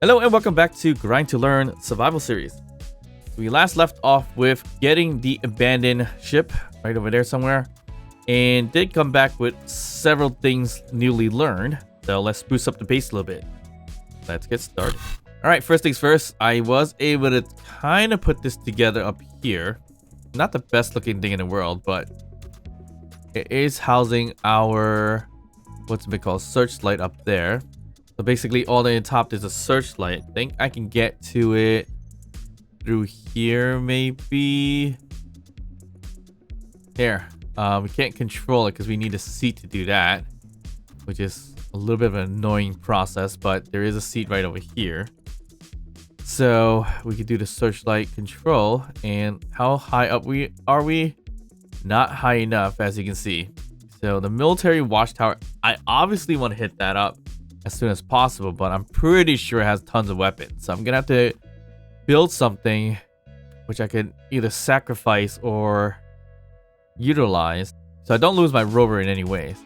Hello and welcome back to Grind to Learn Survival Series. We last left off with getting the abandoned ship right over there somewhere, and did come back with several things newly learned. So let's spruce up the pace a little bit. Let's get started. Alright, first things first, I was able to kind of put this together up here. Not the best looking thing in the world, but it is housing our, what's it called, searchlight up there. So basically all the way on top there's a searchlight. I think I can get to it through here maybe. Here. We can't control it because we need a seat to do that, which is a little bit of an annoying process, but there is a seat right over here. So we could do the searchlight control. And how high up are we? Not high enough, as you can see. So the military watchtower, I obviously want to hit that up as soon as possible, but I'm pretty sure it has tons of weapons. So I'm gonna have to build something which I could either sacrifice or utilize so I don't lose my rover in any ways.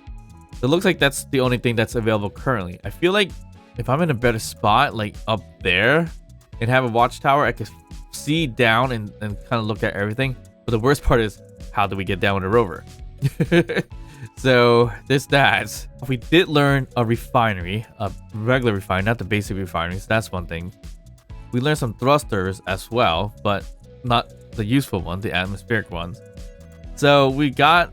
So it looks like that's the only thing that's available currently. I feel like if I'm in a better spot, like up there, and have a watchtower, I could see down and kind of look at everything. But the worst part is, how do we get down with a rover? So there's that. We did learn a refinery, a regular refinery, not the basic refineries. That's one thing. We learned some thrusters as well, but not the useful ones, the atmospheric ones. So we got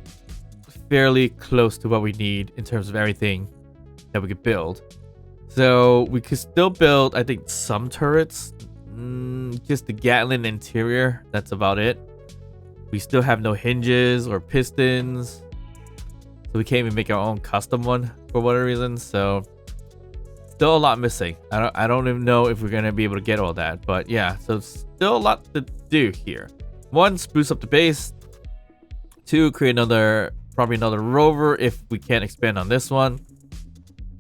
fairly close to what we need in terms of everything that we could build. So we could still build, I think, some turrets. Just the Gatling interior. That's about it. We still have no hinges or pistons. So we can't even make our own custom one for whatever reason. So still a lot missing. I don't even know if we're going to be able to get all that. But yeah, so still a lot to do here. One, spruce up the base. Two, create probably another rover if we can't expand on this one.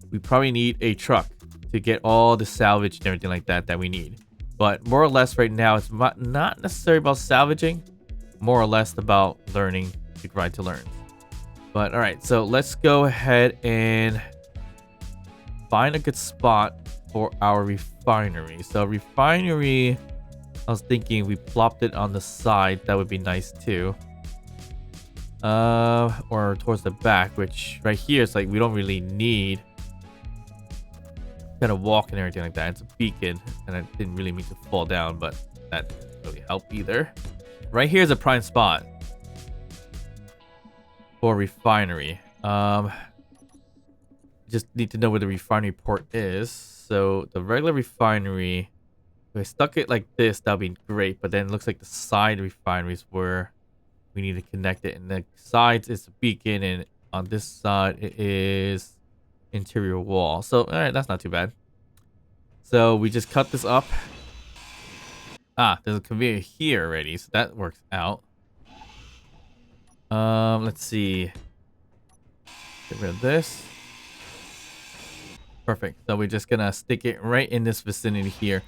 We probably need a truck to get all the salvage and everything like that we need. But more or less right now, it's not necessarily about salvaging. More or less about learning the grind to learn. But alright, so let's go ahead and find a good spot for our refinery. So refinery, I was thinking we plopped it on the side. That would be nice too. Or towards the back, which right here it's like we don't really need kind of walk and everything like that. It's a beacon, and I didn't really mean to fall down, but that didn't really help either. Right here is a prime spot for refinery. Just need to know where the refinery port is. So the regular refinery, if I stuck it like this, that'd be great. But then it looks like the side refineries where we need to connect it. And the sides is a beacon, and on this side it is interior wall. So all right, that's not too bad. So we just cut this up. There's a conveyor here already, so that works out. Let's see. Get rid of this. Perfect. So we're just gonna stick it right in this vicinity here.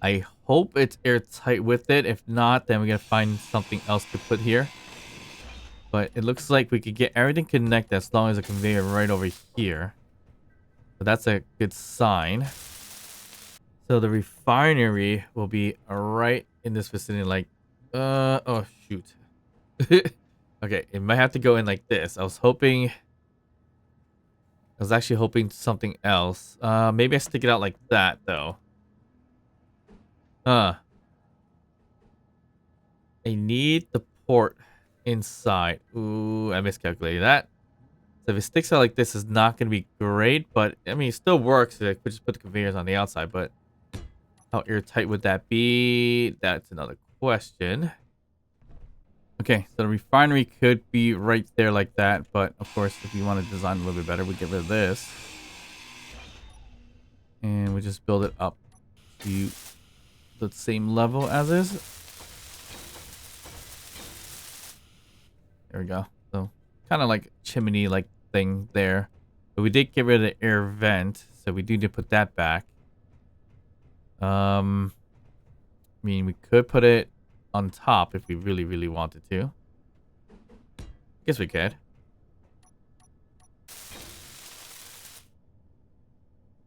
I hope it's airtight with it. If not, then we're gonna find something else to put here. But it looks like we could get everything connected as long as a conveyor right over here. So that's a good sign. So the refinery will be right in this vicinity, like, oh shoot. Okay, it might have to go in like this. I was actually hoping something else. Maybe I stick it out like that though. I need the port inside. Ooh, I miscalculated that. So if it sticks out like this, it's not going to be great, but I mean, it still works. I could just put the conveyors on the outside, but how airtight would that be? That's another question. Okay, so the refinery could be right there like that, but of course, if you want to design a little bit better, we get rid of this. And we just build it up to the same level as is. There we go. So kind of like chimney like thing there. But we did get rid of the air vent, so we do need to put that back. I mean, we could put it on top if we really wanted to. Guess we could.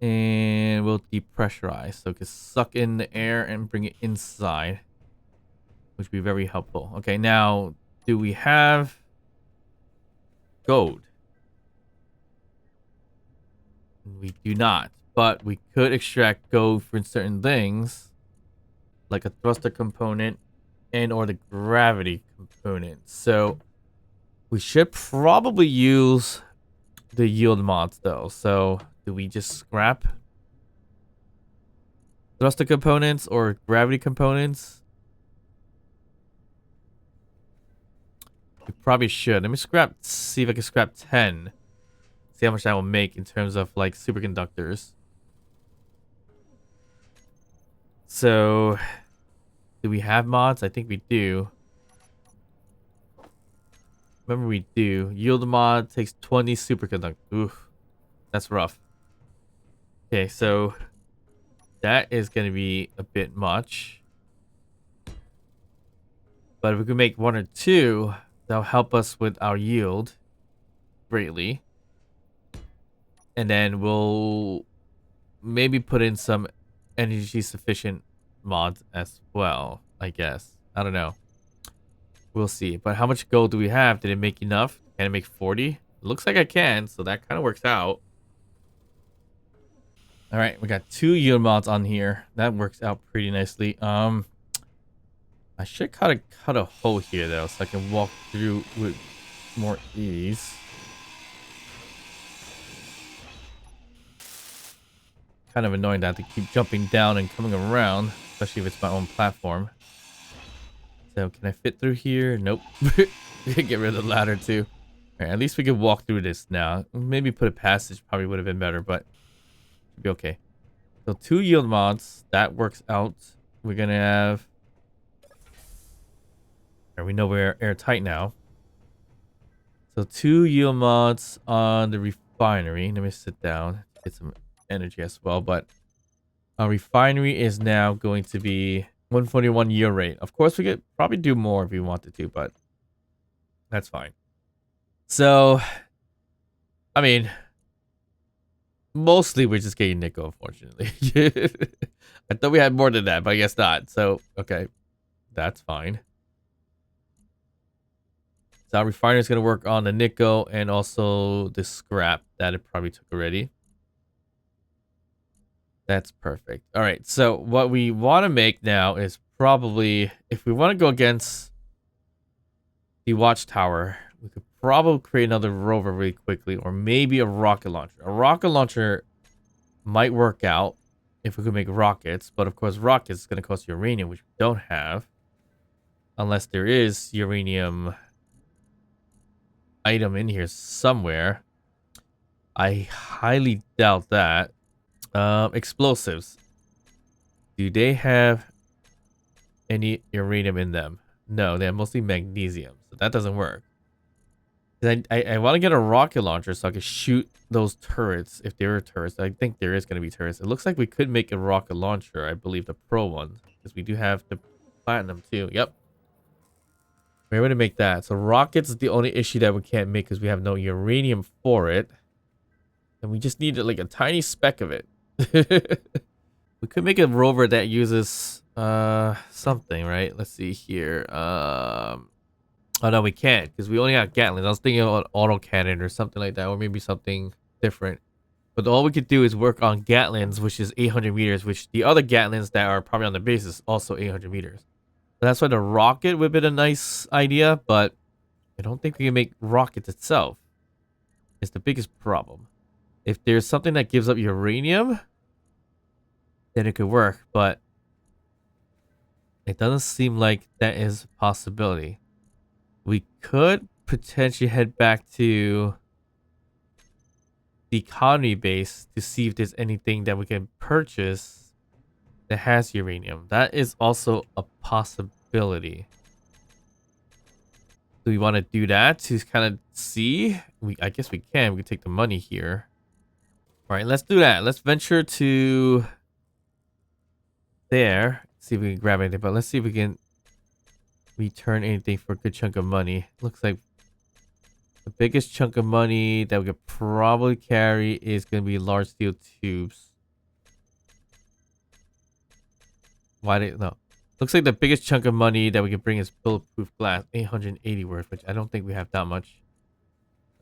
And will depressurize. So it can suck in the air and bring it inside, which would be very helpful. Okay, now, do we have gold? We do not, but we could extract gold for certain things, like a thruster component and or the gravity component. So we should probably use the yield mods though. So do we just scrap thruster components or gravity components? We probably should. Let me see if I can scrap 10. See how much that will make in terms of like superconductors. So, do we have mods? I think we do. Remember we do. Yield mod takes 20 superconductors. Oof. That's rough. Okay, so that is going to be a bit much. But if we can make 1 or 2, that'll help us with our yield greatly. And then we'll maybe put in some energy sufficient mods as well, I guess. I don't know. We'll see. But how much gold do we have? Did it make enough? Can I make 40? It looks like I can, so that kind of works out. All right, we got 2 yield mods on here. That works out pretty nicely. I should cut a hole here though, so I can walk through with more ease. Kind of annoying that I have to keep jumping down and coming around, especially if it's my own platform. So can I fit through here? Nope. Get rid of the ladder too. All right, at least we can walk through this now. Maybe put a passage probably would have been better, but should be okay. So 2 yield mods, that works out. We're gonna have. We know we're airtight now. So 2 yield mods on the refinery. Let me sit down, get some energy as well. But our refinery is now going to be 141 yield rate. Of course, we could probably do more if we wanted to, but that's fine. So, I mean, mostly we're just getting nickel, unfortunately. I thought we had more than that, but I guess not. So, okay, that's fine. So our refinery is going to work on the nickel and also the scrap that it probably took already. That's perfect. All right, so what we want to make now is probably, if we want to go against the watchtower, we could probably create another rover really quickly, or maybe a rocket launcher. A rocket launcher might work out if we could make rockets, but of course rockets is going to cost uranium, which we don't have. Unless there is uranium item in here somewhere. I highly doubt that. Explosives. Do they have any uranium in them? No, they have mostly magnesium, so that doesn't work. I want to get a rocket launcher so I can shoot those turrets if there are turrets. I think there is going to be turrets. It looks like we could make a rocket launcher, I believe the pro one, because we do have the platinum too. Yep. We're able to make that. So rockets is the only issue that we can't make because we have no uranium for it. And we just need like a tiny speck of it. We could make a rover that uses something, right? Let's see here. Oh no, we can't because we only got Gatlins. I was thinking about autocannon or something like that, or maybe something different. But all we could do is work on Gatlins, which is 800 meters, which the other Gatlins that are probably on the base is also 800 meters. So that's why the rocket would have been a nice idea, but I don't think we can make rockets itself. It's the biggest problem. If there's something that gives up uranium, then it could work, but it doesn't seem like that is a possibility. We could potentially head back to the colony base to see if there's anything that we can purchase that has uranium. That is also a possibility. Do we want to do that to kind of see? I guess we can. We can take the money here. All right, let's do that. Let's venture to there. See if we can grab anything. But let's see if we can return anything for a good chunk of money. Looks like the biggest chunk of money that we could probably carry is going to be large steel tubes. Why did no? Looks like the biggest chunk of money that we can bring is bulletproof glass, 880 worth, which I don't think we have that much.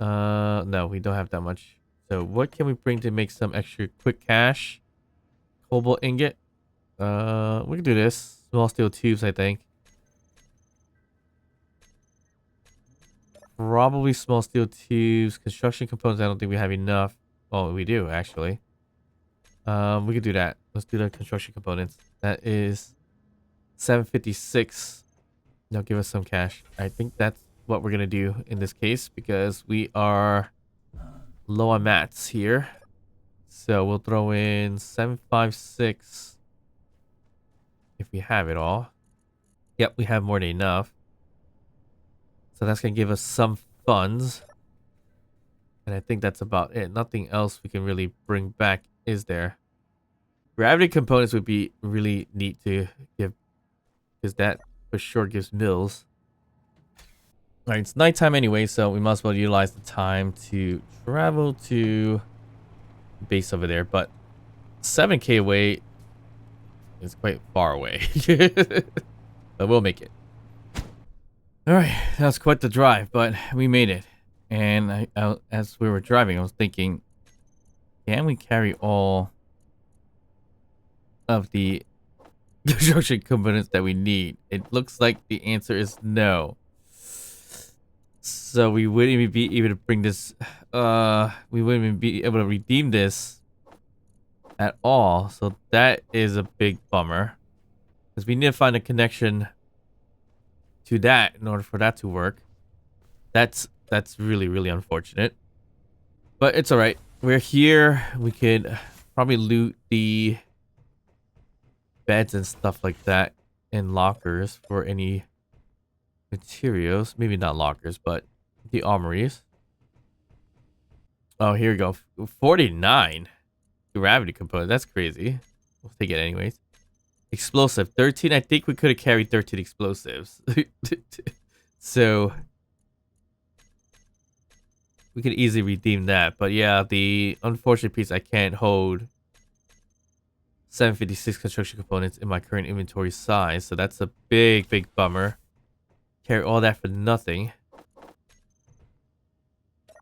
No, we don't have that much. So what can we bring to make some extra quick cash? Cobalt ingot. We can do this. Small steel tubes, I think. Probably small steel tubes. Construction components, I don't think we have enough. Oh, we do, actually. We could do that. Let's do the construction components. That is 756. Now give us some cash. I think that's what we're gonna do in this case because we are low on mats here. So we'll throw in 756 if we have it all. Yep, we have more than enough. So that's gonna give us some funds. And I think that's about it. Nothing else we can really bring back, is there? Gravity components would be really neat to give, because that for sure gives mills. Alright, it's nighttime anyway, so we might as well utilize the time to travel to base over there. But 7k away is quite far away. But we'll make it. Alright, that was quite the drive, but we made it. And as we were driving, I was thinking, can we carry all of the construction components that we need? It looks like the answer is no. So we wouldn't even be able to bring this, we wouldn't even be able to redeem this at all. So that is a big bummer. Because we need to find a connection to that in order for that to work. That's really, really unfortunate. But it's alright. We're here. We could probably loot the beds and stuff like that in lockers for any materials. Maybe not lockers, but the armories. Oh, here we go. 49 gravity component. That's crazy. We'll take it anyways. Explosive 13. I think we could have carried 13 explosives. So we could easily redeem that. But yeah, the unfortunate piece, I can't hold 756 construction components in my current inventory size. So that's a big, big bummer. Carry all that for nothing.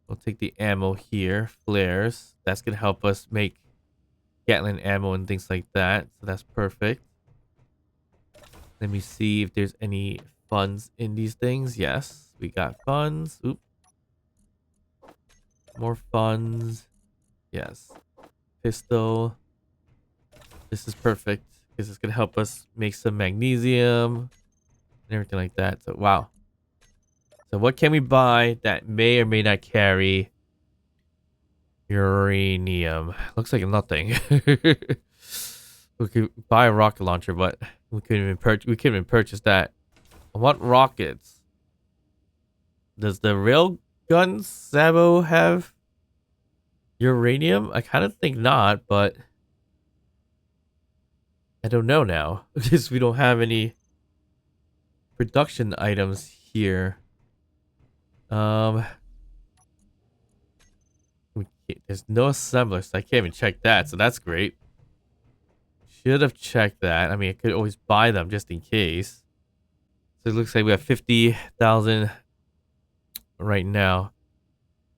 We'll take the ammo here. Flares. That's going to help us make Gatling ammo and things like that. So that's perfect. Let me see if there's any funds in these things. Yes, we got funds. Oop. More funds. Yes. Pistol. This is perfect because it's going to help us make some magnesium and everything like that. So, wow. So what can we buy that may or may not carry uranium? Looks like nothing. We could buy a rocket launcher, but we couldn't even purchase that. What rockets? Does the railgun Sabo have uranium? I kind of think not, but I don't know now because we don't have any production items here. There's no assemblers, so I can't even check that, so that's great. Should have checked that. I mean, I could always buy them just in case. So it looks like we have 50,000 right now.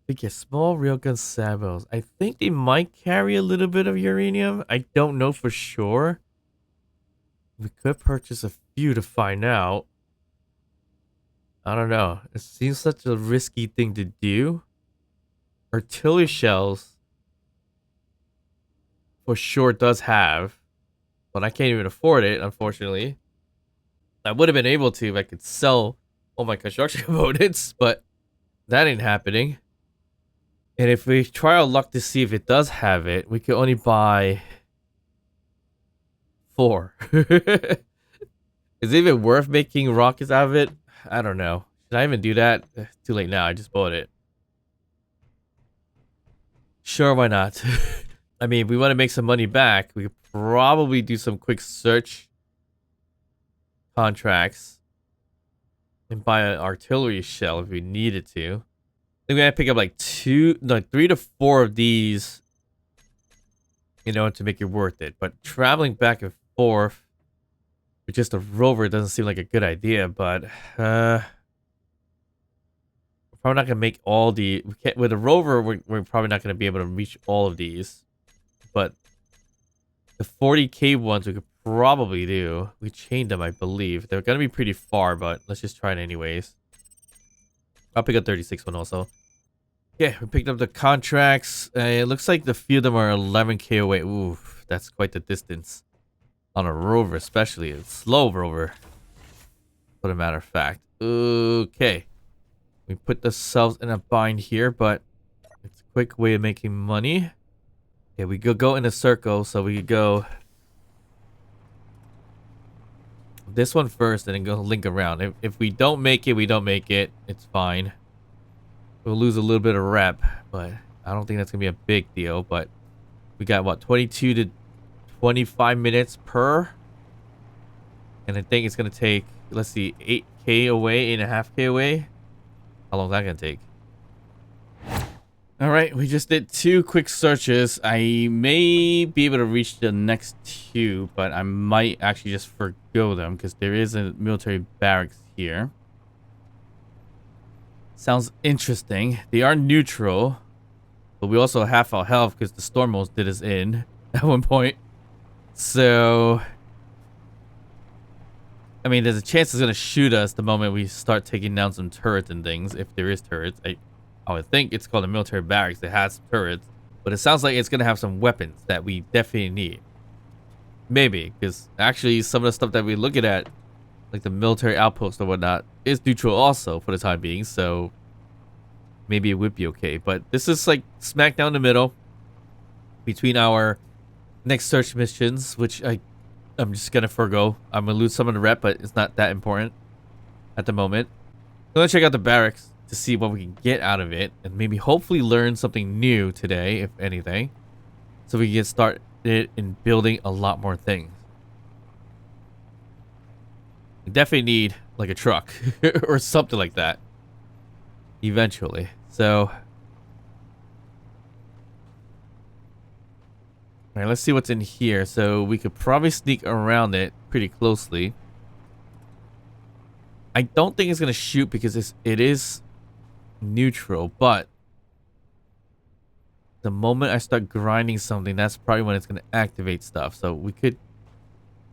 We get small railgun sabos. I think they might carry a little bit of uranium. I don't know for sure. We could purchase a few to find out. I don't know. It seems such a risky thing to do. Artillery shells for sure does have, but I can't even afford it, unfortunately. I would have been able to if I could sell all my construction components, but that ain't happening. And if we try our luck to see if it does have it, we can only buy 4. Is it even worth making rockets out of it? I don't know. Should I even do that? Too late now. I just bought it. Sure, why not? I mean, if we want to make some money back, we could probably do some quick search contracts and buy an artillery shell if we needed to. I think we gotta pick up like 3 to 4 of these in order to make it worth it. But traveling back and forth With just a rover, it doesn't seem like a good idea, but we're probably not gonna make all the. We can't, with a rover, we're probably not gonna be able to reach all of these. But the 40K ones we could probably do. We chained them, I believe. They're gonna be pretty far, but let's just try it anyways. I'll pick up 36 one also. Yeah, we picked up the contracts. It looks like the few of them are 11K away. Ooh, that's quite the distance. On a rover, especially. A slow rover. For a matter of fact. Okay. We put ourselves in a bind here, but it's a quick way of making money. Okay, we could go in a circle, so we could go this one first and then go link around. If we don't make it, we don't make it. It's fine. We'll lose a little bit of rep, but I don't think that's going to be a big deal. But we got, what, 22 to 25 minutes per? And I think it's going to take, let's see, 8K away, 8.5K away. How long is that going to take? Alright, we just did 2 quick searches. I may be able to reach the next 2, but I might actually just forgo them because there is a military barracks here. Sounds interesting. They are neutral, but we also have our health because the storm almost did us in at one point. So, I mean, there's a chance it's going to shoot us the moment we start taking down some turrets and things, if there is turrets. I would think it's called a military barracks. It has some turrets, but it sounds like it's going to have some weapons that we definitely need. Maybe, because actually some of the stuff that we're looking at, like the military outpost or whatnot, is neutral also for the time being, so maybe it would be okay. But this is like smack down the middle between our next search missions, which I'm just gonna forego. I'm gonna lose some of the rep, but it's not that important at the moment. I'm gonna check out the barracks to see what we can get out of it, and maybe hopefully learn something new today, if anything, so we can get started in building a lot more things. We definitely need like a truck or something like that eventually. So, all right, let's see what's in here. So we could probably sneak around it pretty closely. I don't think it's gonna shoot because it is neutral, but the moment I start grinding something, that's probably when it's gonna activate stuff. So we could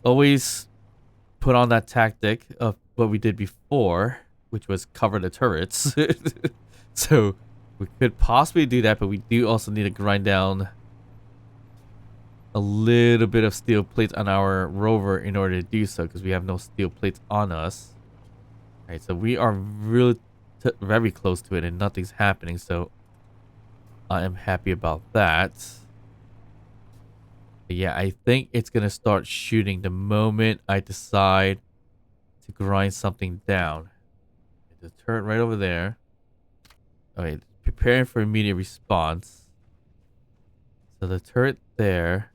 always put on that tactic of what we did before, which was cover the turrets. So we could possibly do that, but we do also need to grind down a little bit of steel plates on our rover in order to do so, because we have no steel plates on us. All right, so we are really very close to it and nothing's happening, so I am happy about that. But yeah, I think it's gonna start shooting the moment I decide to grind something down. The turret right over there. Okay, preparing for immediate response. So the turret there.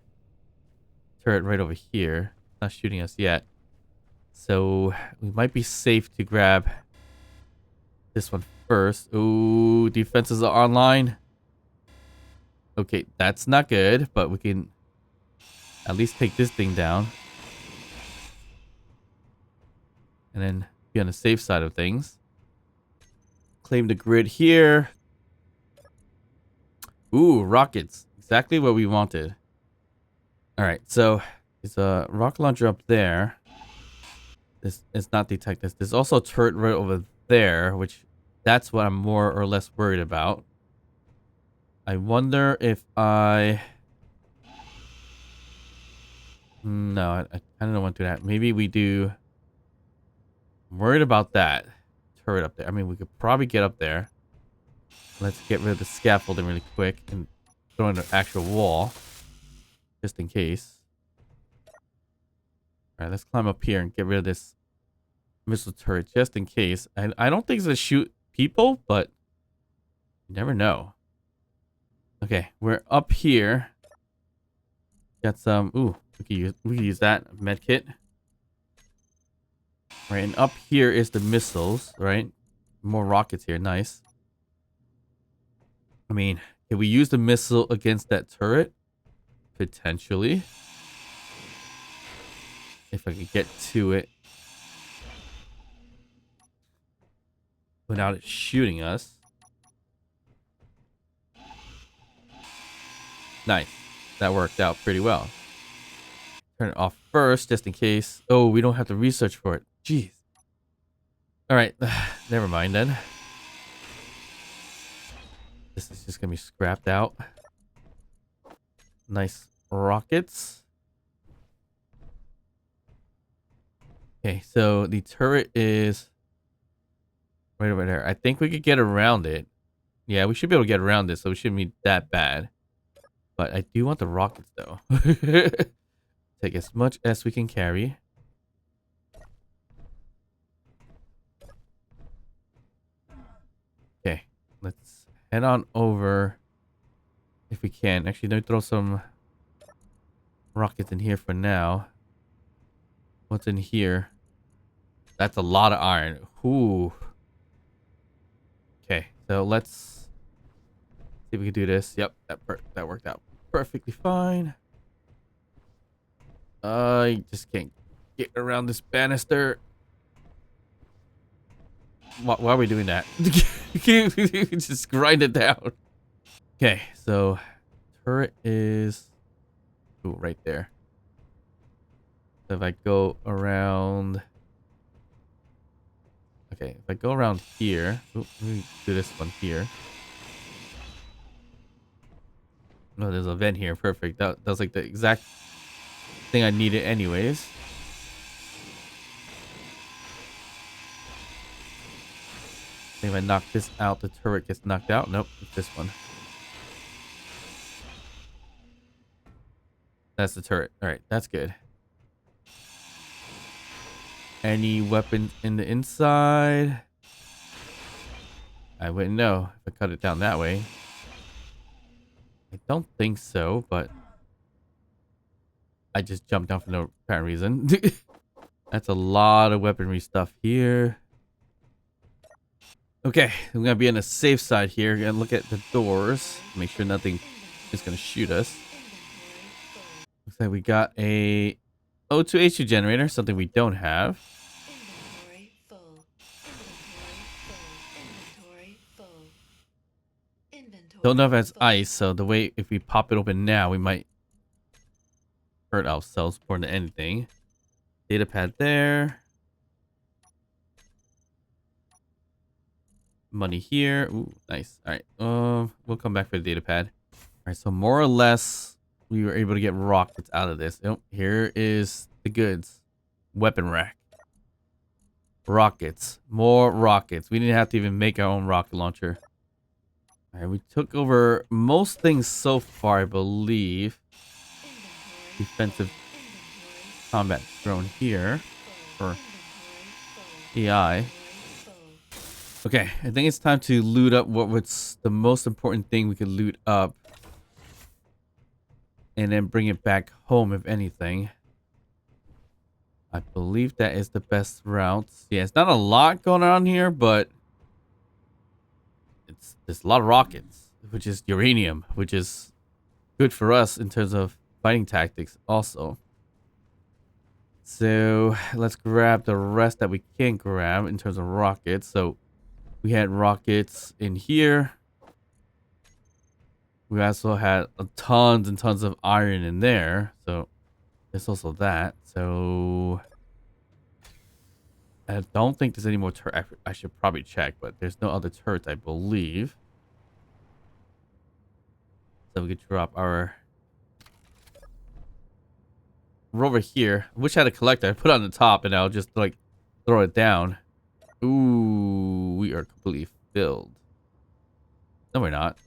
Turret right over here. Not shooting us yet. So we might be safe to grab this one first. Ooh, defenses are online. Okay, that's not good, but we can at least take this thing down. And then be on the safe side of things. Claim the grid here. Ooh, rockets. Exactly what we wanted. Alright, so there's a rocket launcher up there. This is not detected. There's also a turret right over there, which that's what I'm more or less worried about. I wonder if I... No, I kind of don't want to do that. Maybe we do... I'm worried about that turret up there. I mean, we could probably get up there. Let's get rid of the scaffolding really quick and throw in the actual wall. Just in case. Alright, let's climb up here and get rid of this missile turret just in case. I don't think it's going to shoot people, but you never know. Okay, we're up here. Got some... Ooh, we can use that medkit. Right, and up here is the missiles, right? More rockets here, nice. I mean, can we use the missile against that turret? Potentially. If I could get to it without it shooting us. Nice. That worked out pretty well. Turn it off first, just in case. Oh, we don't have to research for it. Jeez. Alright. Never mind then. This is just gonna be scrapped out. Nice rockets. Okay, so the turret is right over there. I think we could get around it. Yeah, we should be able to get around it, so it shouldn't be that bad. But I do want the rockets, though. Take as much as we can carry. Okay, let's head on over if we can. Actually, let me throw some rockets in here for now. What's in here? That's a lot of iron. Ooh. Okay, so let's see if we can do this. Yep, that worked out perfectly fine. I just can't get around this banister. Why are we doing that? Just grind it down. Okay, so turret is right there. So if I go around, okay, if I go around here, let me do this one here. No, there's a vent here. Perfect. That's like the exact thing I needed anyways. If I knock this out, the turret gets knocked out. Nope, it's this one. That's the turret. All right, that's good. Any weapons in the inside? I wouldn't know if I cut it down that way. I don't think so, but I just jumped down for no apparent reason. That's a lot of weaponry stuff here. Okay, I'm gonna be on the safe side here. Gonna look at the doors, make sure nothing is gonna shoot us. Looks like we got a O2H2 generator, something we don't have. Don't know if that's ice, so the way if we pop it open now, we might hurt ourselves more than anything. Data pad there. Money here. Ooh, nice. All right. We'll come back for the data pad. All right. So more or less, we were able to get rockets out of this. Oh, here is the goods. Weapon rack. Rockets. More rockets. We didn't have to even make our own rocket launcher. All right. We took over most things so far, I believe. Defensive combat drone here for AI. Okay, I think it's time to loot up what's the most important thing we could loot up. And then bring it back home, if anything. I believe that is the best route. Yeah, it's not a lot going on here, but there's a lot of rockets, which is uranium, which is good for us in terms of fighting tactics also. So let's grab the rest that we can grab in terms of rockets. So we had rockets in here. We also had tons and tons of iron in there. So there's also that. So I don't think there's any more turrets. I should probably check, but there's no other turrets, I believe. So we could drop our rover here. I wish I had a collector. I put it on the top and I'll just like throw it down. Ooh, we are completely filled. No, we're not.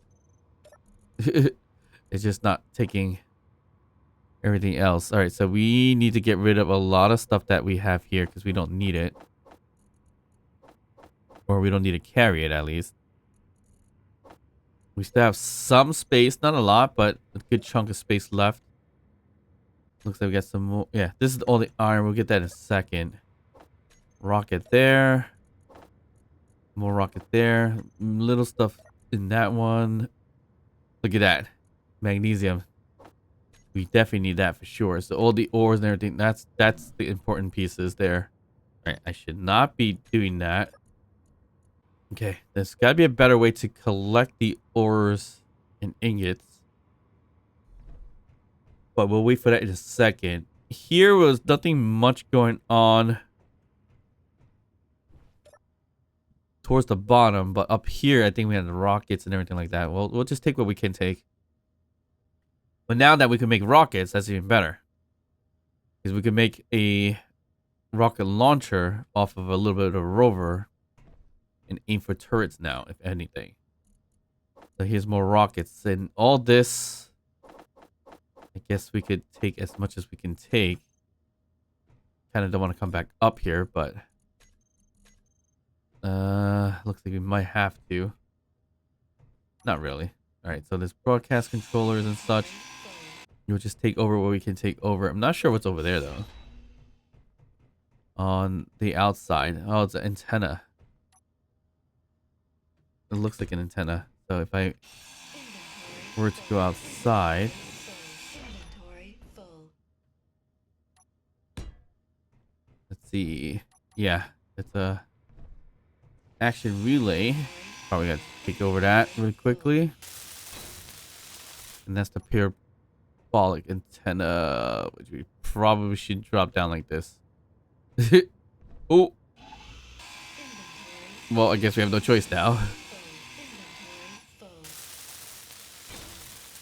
It's just not taking everything else. All right, so we need to get rid of a lot of stuff that we have here because we don't need it. Or we don't need to carry it, at least. We still have some space. Not a lot, but a good chunk of space left. Looks like we got some more. Yeah, this is all the iron. We'll get that in a second. Rocket there. More rocket there. Little stuff in that one. Look at that. Magnesium. We definitely need that for sure. So all the ores and everything, that's the important pieces there. All right, I should not be doing that. Okay, there's got to be a better way to collect the ores and ingots. But we'll wait for that in a second. Here was nothing much going on towards the bottom, but up here, I think we had the rockets and everything like that. Well, we'll just take what we can take. But now that we can make rockets, that's even better. Because we can make a rocket launcher off of a little bit of a rover and aim for turrets now, if anything. So here's more rockets. And all this, I guess we could take as much as we can take. Kind of don't want to come back up here, but looks like we might have to. Not really. All right, so there's broadcast controllers and such. We'll just take over what we can take over. I'm not sure what's over there though. On the outside. Oh, it's an antenna. It looks like an antenna. So if I were to go outside. Let's see. Yeah, it's a action relay. Probably got to take over that really quickly. And that's the parabolic antenna, which we probably should drop down like this. Oh. Well, I guess we have no choice now.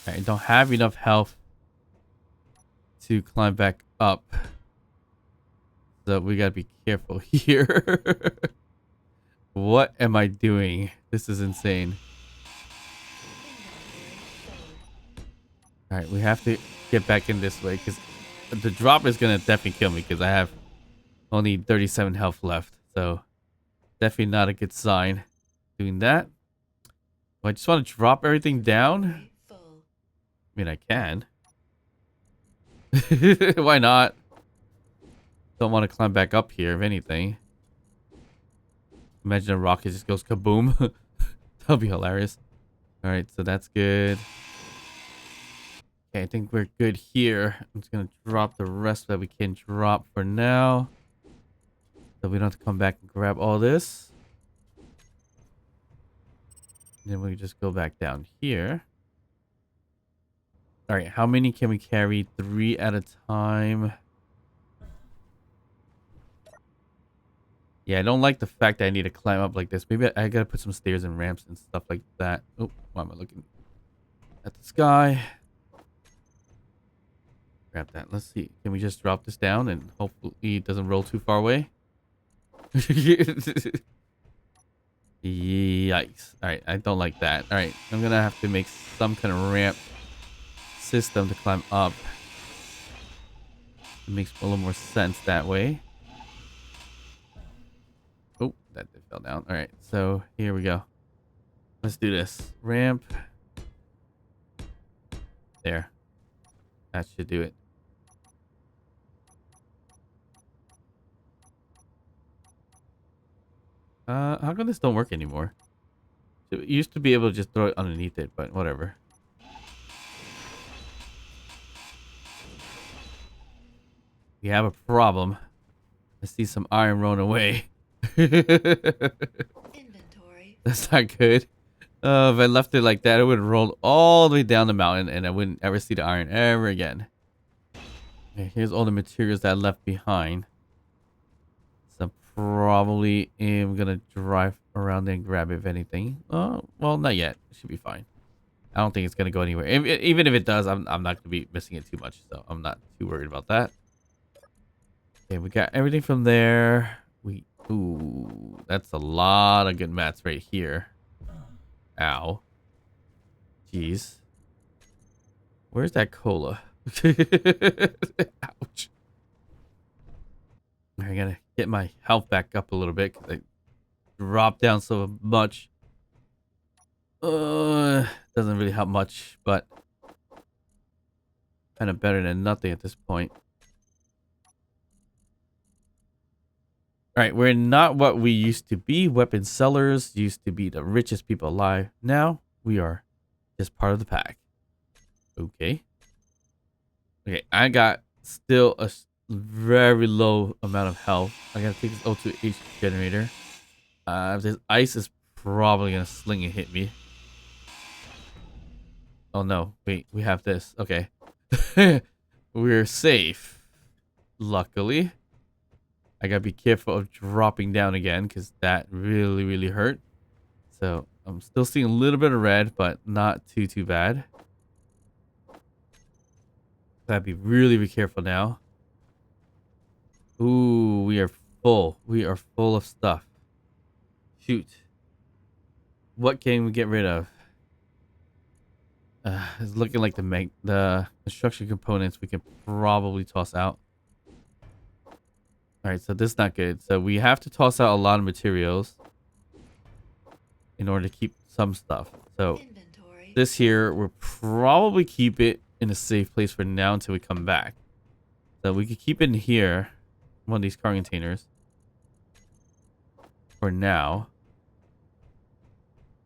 I don't have enough health to climb back up. So we gotta be careful here. What am I doing? This is insane. Alright, we have to get back in this way because the drop is gonna definitely kill me because I have only 37 health left. So definitely not a good sign doing that. I just want to drop everything down. I mean, I can. Why not? Don't want to climb back up here, if anything. Imagine a rocket just goes kaboom. That'll be hilarious. Alright, so that's good. Okay, I think we're good here. I'm just going to drop the rest that we can drop for now. So we don't have to come back and grab all this. And then we just go back down here. Alright, how many can we carry? 3 at a time. Yeah, I don't like the fact that I need to climb up like this. Maybe I gotta put some stairs and ramps and stuff like that. Oh, why am I looking at the sky? Grab that. Let's see. Can we just drop this down and hopefully it doesn't roll too far away? Yikes. Alright, I don't like that. Alright, I'm gonna have to make some kind of ramp system to climb up. It makes a little more sense that way. Oh, that fell down. Alright, so here we go. Let's do this. Ramp. There. That should do it. How come this don't work anymore? So you used to be able to just throw it underneath it, but whatever. We have a problem. I see some iron rolling away. Inventory. That's not good. If I left it like that, it would have rolled all the way down the mountain and I wouldn't ever see the iron ever again. Okay, here's all the materials that I left behind. So probably am gonna drive around there and grab it if anything. Oh, well, not yet. It should be fine. I don't think it's gonna go anywhere. Even if it does, I'm not gonna be missing it too much, so I'm not too worried about that. Okay, we got everything from there. Ooh, that's a lot of good mats right here. Ow. Jeez. Where's that cola? Ouch. I gotta get my health back up a little bit because I dropped down so much. Doesn't really help much, but kind of better than nothing at this point. Alright, we're not what we used to be. Weapon sellers used to be the richest people alive. Now, we are just part of the pack. Okay. Okay, I got still a very low amount of health. I gotta take this O2H generator. This ice is probably gonna sling and hit me. Oh no, wait, we have this. Okay. We're safe. Luckily. I gotta be careful of dropping down again because that really, really hurt. So I'm still seeing a little bit of red, but not too bad. Gotta be really be careful now. Ooh, we are full. We are full of stuff. Shoot. What can we get rid of? It's looking like the construction components we can probably toss out. All right, so this is not good. So we have to toss out a lot of materials in order to keep some stuff. So this here, we'll probably keep it in a safe place for now until we come back. So we could keep it in here, one of these car containers, for now.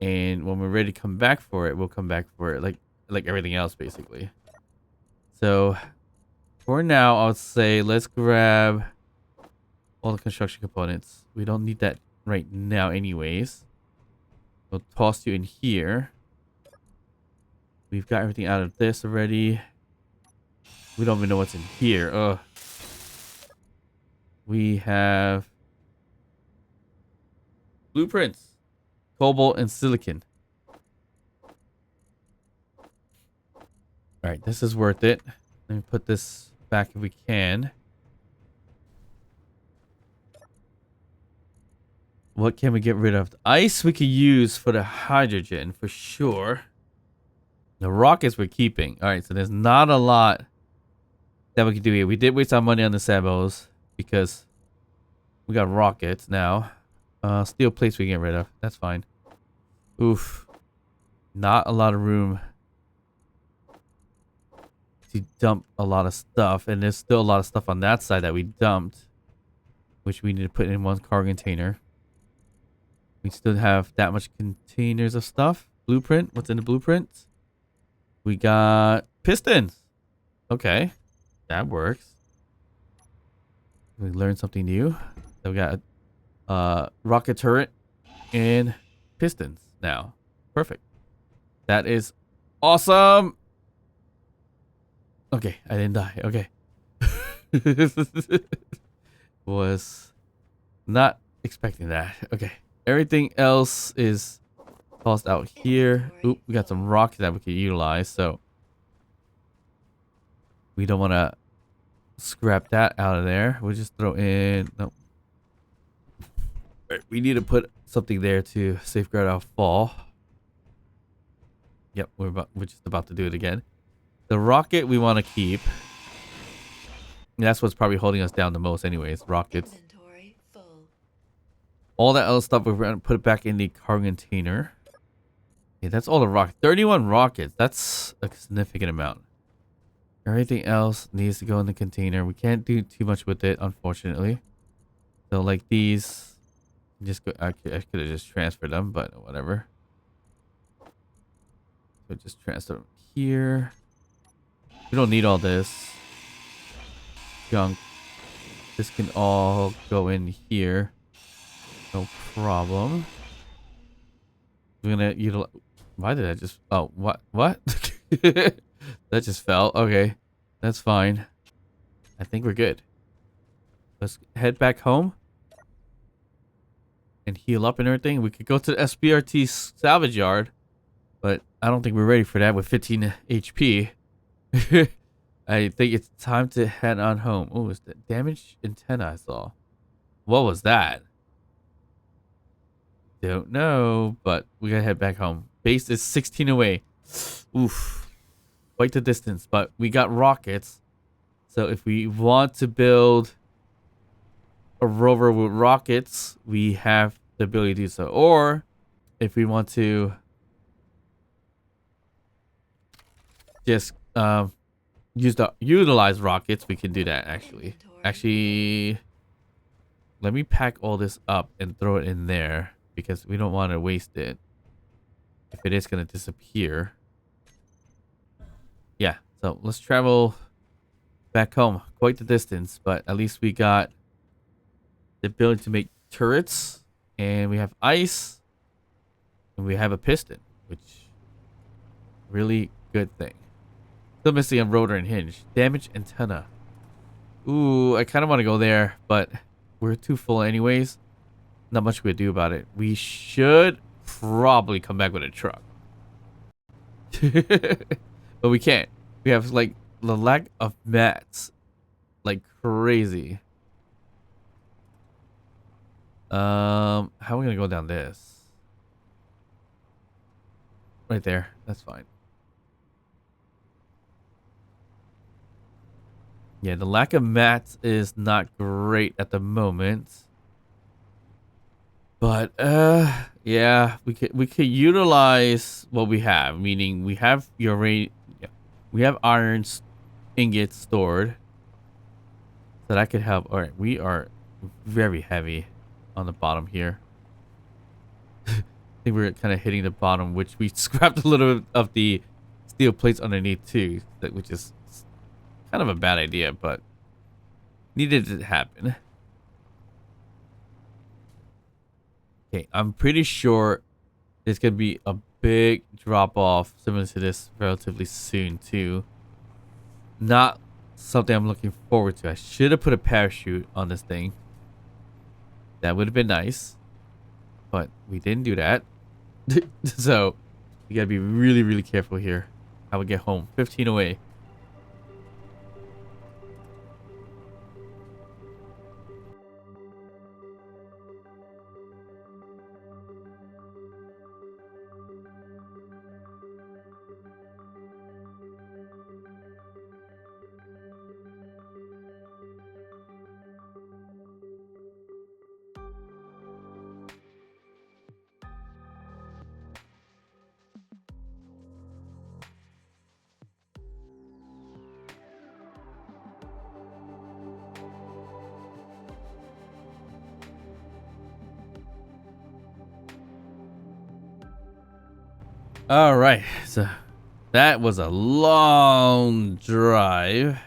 And when we're ready to come back for it, we'll come back for it, like everything else, basically. So for now, I would say let's grab all the construction components. We don't need that right now anyways. We'll toss you in here. We've got everything out of this already. We don't even know what's in here. Ugh. We have blueprints, cobalt, and silicon. All right, this is worth it. Let me put this back if we can. What can we get rid of? The ice we could use for the hydrogen for sure. The rockets we're keeping. All right, so there's not a lot that we can do here. We did waste our money on the sabos because we got rockets now. Steel plates we can get rid of. That's fine. Oof. Not a lot of room to dump a lot of stuff. And there's still a lot of stuff on that side that we dumped, which we need to put in one car container. We still have that much containers of stuff. Blueprint. What's in the blueprint? We got pistons. Okay. That works. We learned something new. So we got a rocket turret and pistons now. Perfect. That is awesome. Okay, I didn't die. Okay. Was not expecting that. Okay. Everything else is tossed out here. Oop, we got some rocks that we could utilize, so we don't want to scrap that out of there. We'll just throw in... Nope. Right, we need to put something there to safeguard our fall. Yep, we're just about to do it again. The rocket we want to keep. That's what's probably holding us down the most anyways, rockets. All that other stuff, we're going to put it back in the car container. Okay, that's all the rockets. 31 rockets. That's a significant amount. Everything else needs to go in the container. We can't do too much with it, unfortunately. So, like these, just go. I could have just transferred them, but whatever. So just transfer them here. We don't need all this junk. This can all go in here. No problem. We're gonna utilize. Why did I just? Oh, what? What? That just fell. Okay, that's fine. I think we're good. Let's head back home and heal up and everything. We could go to the SBRT salvage yard, but I don't think we're ready for that with 15 HP. I think it's time to head on home. Oh, it's the damaged antenna I saw. What was that? Don't know, but we gotta head back home. Base is 16 away. Oof. Quite the distance, but we got rockets. So if we want to build a rover with rockets, we have the ability to do so. Or if we want to just utilize rockets, we can do that actually. Actually, let me pack all this up and throw it in there because we don't want to waste it if it is going to disappear. Yeah, so let's travel back home. Quite the distance, but at least we got the ability to make turrets, and we have ice, and we have a piston, which really good thing. Still missing a rotor and hinge. Damaged antenna. Ooh, I kind of want to go there, but we're too full anyways. Not much we could do about it. We should probably come back with a truck. But we can't. We have like the lack of mats. Like crazy. How are we gonna go down this? Right there. That's fine. Yeah, the lack of mats is not great at the moment. But yeah, we could utilize what we have, meaning we have we have iron ingots stored. So that could help. All right, we are very heavy on the bottom here. I think we're kind of hitting the bottom, which we scrapped a little bit of the steel plates underneath too, which is kind of a bad idea, but needed to happen. Okay, I'm pretty sure there's gonna be a big drop off similar to this relatively soon too. Not something I'm looking forward to. I should have put a parachute on this thing. That would have been nice, but we didn't do that. So we gotta be really, really careful here. How we get home. 15 away. All right, so that was a long drive,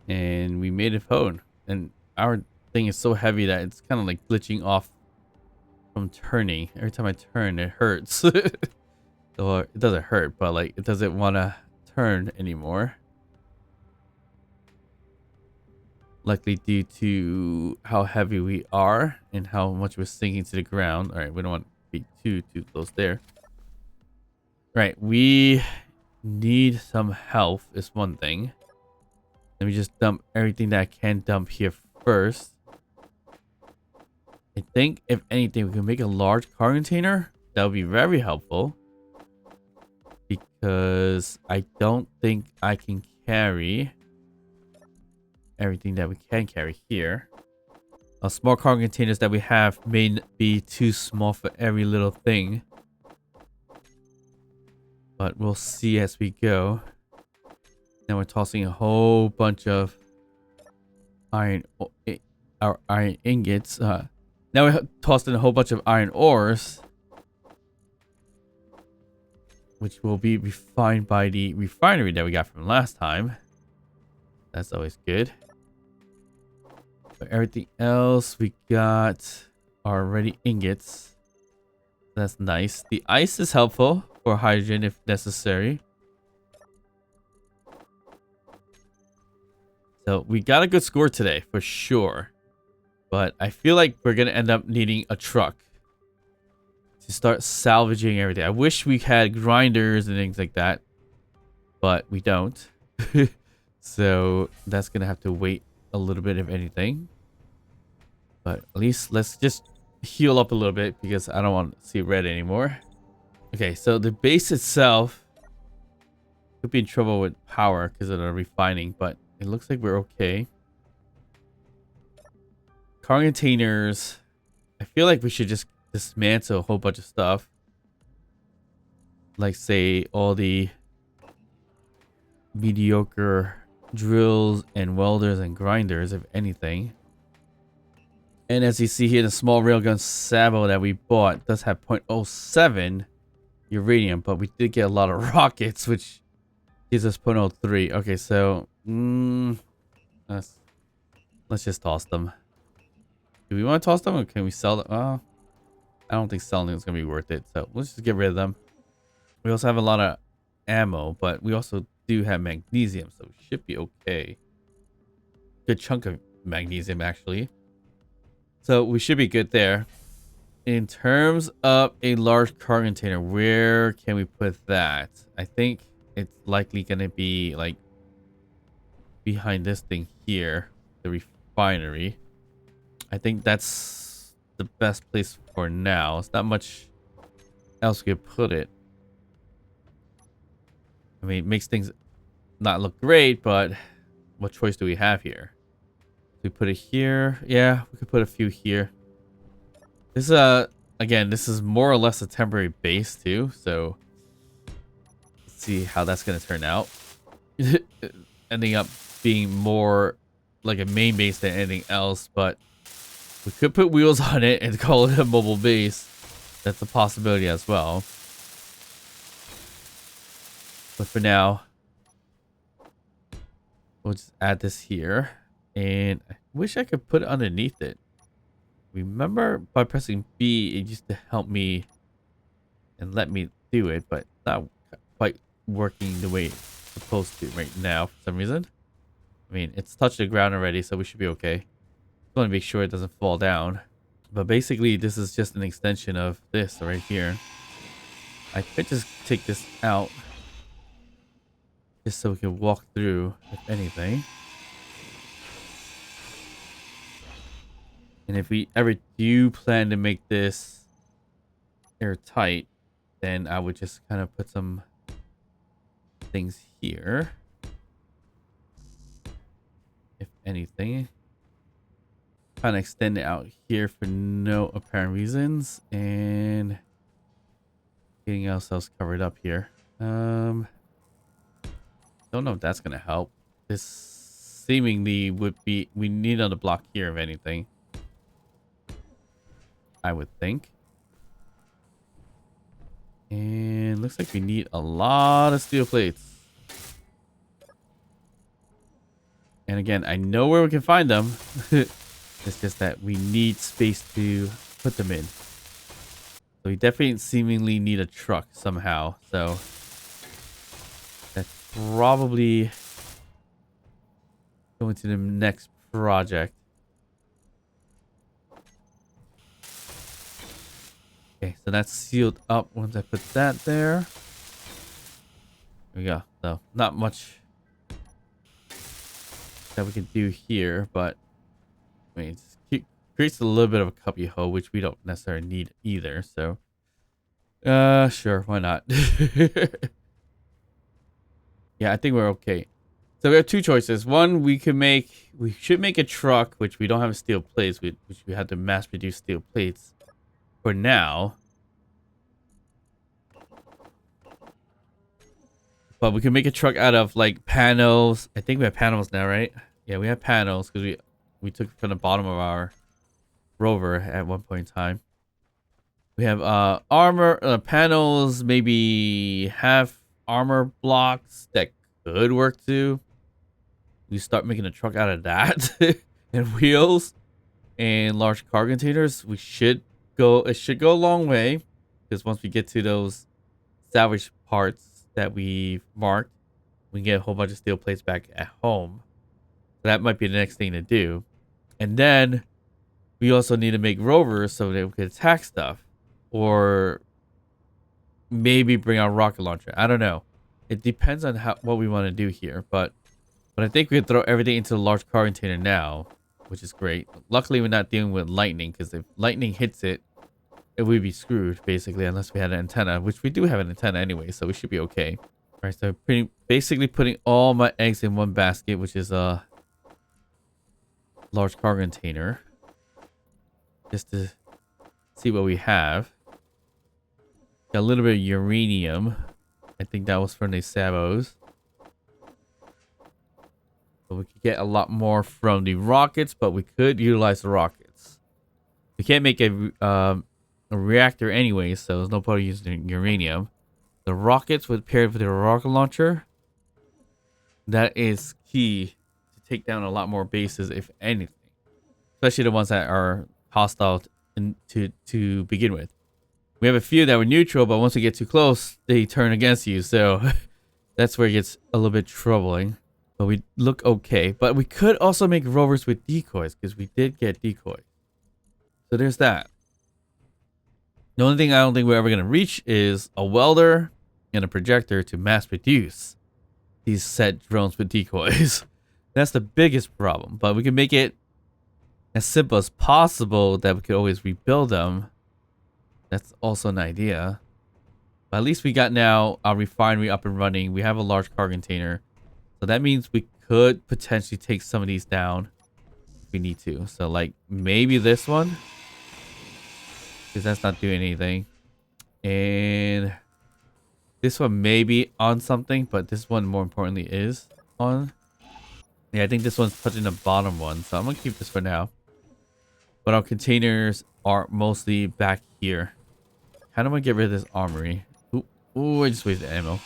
and we made it home. And our thing is so heavy that it's kind of like glitching off from turning. Every time I turn, it hurts. Or it doesn't hurt, but like it doesn't want to turn anymore. Likely due to how heavy we are and how much we're sinking to the ground. All right, we don't want to be too close there. Right, we need some health is one thing. Let me just dump everything that I can dump here first. I think if anything, we can make a large car container. That would be very helpful. Because I don't think I can carry everything that we can carry here. Small car containers that we have may be too small for every little thing. But we'll see as we go. Now we're tossing a whole bunch of iron ingots. Now we're tossing a whole bunch of iron ores, which will be refined by the refinery that we got from last time. That's always good. But everything else we got are already ingots. That's nice. The ice is helpful for hydrogen if necessary. So we got a good score today for sure. But I feel like we're going to end up needing a truck to start salvaging everything. I wish we had grinders and things like that, but we don't. So that's going to have to wait a little bit if anything. But at least let's just heal up a little bit because I don't want to see red anymore. Okay, so the base itself could be in trouble with power because of the refining, but it looks like we're okay. Car containers, I feel like we should just dismantle a whole bunch of stuff. Like, say, all the mediocre drills and welders and grinders, if anything. And as you see here, the small railgun Sabo that we bought does have 0.07 uranium, but we did get a lot of rockets, which gives us 0.03. Okay, so Let's let's just toss them. Do we want to toss them or can we sell them? I don't think selling is gonna be worth it. So let's just get rid of them. We also have a lot of ammo, but we also do have magnesium, so we should be okay. Good chunk of magnesium actually. So we should be good there. In terms of a large car container, where can we put that? I think it's likely going to be like behind this thing here, the refinery. I think that's the best place for now. It's not much else we could put it. I mean, it makes things not look great, but what choice do we have here? We put it here. Yeah, we could put a few here. This again, this is more or less a temporary base too, so let's see how that's gonna turn out. Ending up being more like a main base than anything else, but we could put wheels on it and call it a mobile base. That's a possibility as well. But for now, we'll just add this here. And I wish I could put it underneath it. Remember by pressing B, it used to help me and let me do it, but not quite working the way it's supposed to right now for some reason. I mean, it's touched the ground already, so we should be okay. Just want to make sure it doesn't fall down. But basically, this is just an extension of this right here. I could just take this out just so we can walk through, if anything. And if we ever do plan to make this airtight, then I would just kind of put some things here. If anything. Kind of extend it out here for no apparent reasons. And getting ourselves covered up here. Don't know if that's going to help. This seemingly would be... We need another block here, if anything. I would think. And looks like we need a lot of steel plates. And again, I know where we can find them. It's just that we need space to put them in. So we definitely seemingly need a truck somehow. So that's probably going to the next project. Okay, so that's sealed up once I put that there. There we go. So not much that we can do here, but I mean, it creates a little bit of a cubby hole, which we don't necessarily need either. So, sure, why not? Yeah, I think we're okay. So we have two choices. One, we should make a truck, which we don't have steel plates, which we had to mass produce steel plates for now. But we can make a truck out of like panels. I think we have panels now, right? Yeah, we have panels because we took it from the bottom of our rover at one point in time. We have armor panels, maybe half armor blocks that could work too. We start making a truck out of that and wheels and large car containers. It should go a long way because once we get to those salvage parts that we've marked, we can get a whole bunch of steel plates back at home. So that might be the next thing to do. And then we also need to make rovers so that we can attack stuff. Or maybe bring out a rocket launcher. I don't know. It depends on what we want to do here. But I think we can throw everything into the large car container now, which is great. Luckily, we're not dealing with lightning, because if lightning hits it, it would be screwed, basically, unless we had an antenna, which we do have an antenna anyway, so we should be okay. All right, so basically putting all my eggs in one basket, which is a large car container, just to see what we have. Got a little bit of uranium. I think that was from the sabos. So we could get a lot more from the rockets, but we could utilize the rockets. We can't make a reactor anyway, so there's no point using uranium. The rockets would pair with the rocket launcher. That is key to take down a lot more bases, if anything. Especially the ones that are hostile to begin with. We have a few that were neutral, but once we get too close, they turn against you. So that's where it gets a little bit troubling. But we look okay. But we could also make rovers with decoys, because we did get decoys. So there's that. The only thing I don't think we're ever going to reach is a welder and a projector to mass produce these set drones with decoys. That's the biggest problem. But we can make it as simple as possible that we could always rebuild them. That's also an idea. But at least we got now our refinery up and running. We have a large car container. So that means we could potentially take some of these down if we need to. So like maybe this one, because that's not doing anything. And this one may be on something, but this one more importantly is on. Yeah, I think this one's touching the bottom one. So I'm going to keep this for now. But our containers are mostly back here. How do I get rid of this armory? Ooh, I just wasted ammo.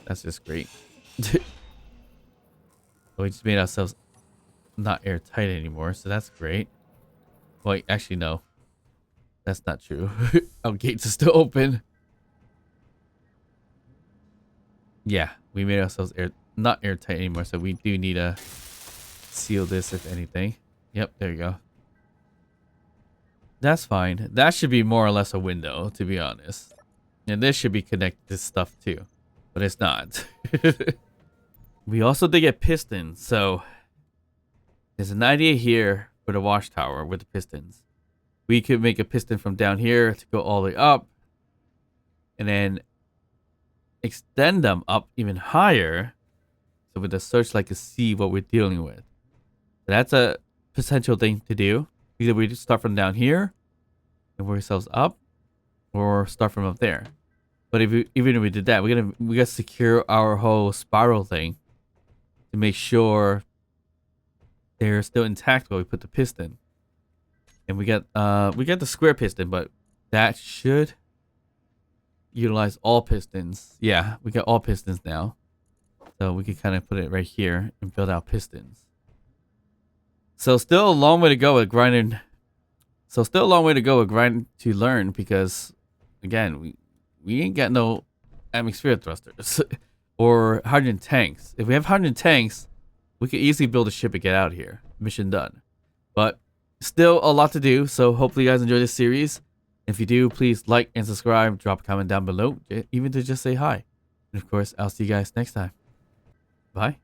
That's just great. So we just made ourselves not airtight anymore. So that's great. Wait, actually, no. That's not true. Our gates are still open. Yeah, we made ourselves not airtight anymore. So we do need to seal this if anything. Yep, there you go. That's fine. That should be more or less a window, to be honest. And this should be connected to stuff too. But it's not. We also did get pistons. So there's an idea here for the watchtower with the pistons. We could make a piston from down here to go all the way up. And then extend them up even higher. So with the searchlight to see what we're dealing with. So that's a potential thing to do. Either we just start from down here and work ourselves up, or start from up there. But even if we did that, we gotta secure our whole spiral thing to make sure they're still intact while we put the piston. And we got the square piston, but that should utilize all pistons. Yeah, we got all pistons now, so we can kind of put it right here and build out pistons. So still a long way to go with grinding. So still a long way to go with grind to learn, because again, we ain't got no atmosphere thrusters or hydrogen tanks. If we have hydrogen tanks, we could easily build a ship and get out of here. Mission done. But still a lot to do. So hopefully you guys enjoy this series. If you do, please like and subscribe. Drop a comment down below, even to just say hi. And of course, I'll see you guys next time. Bye.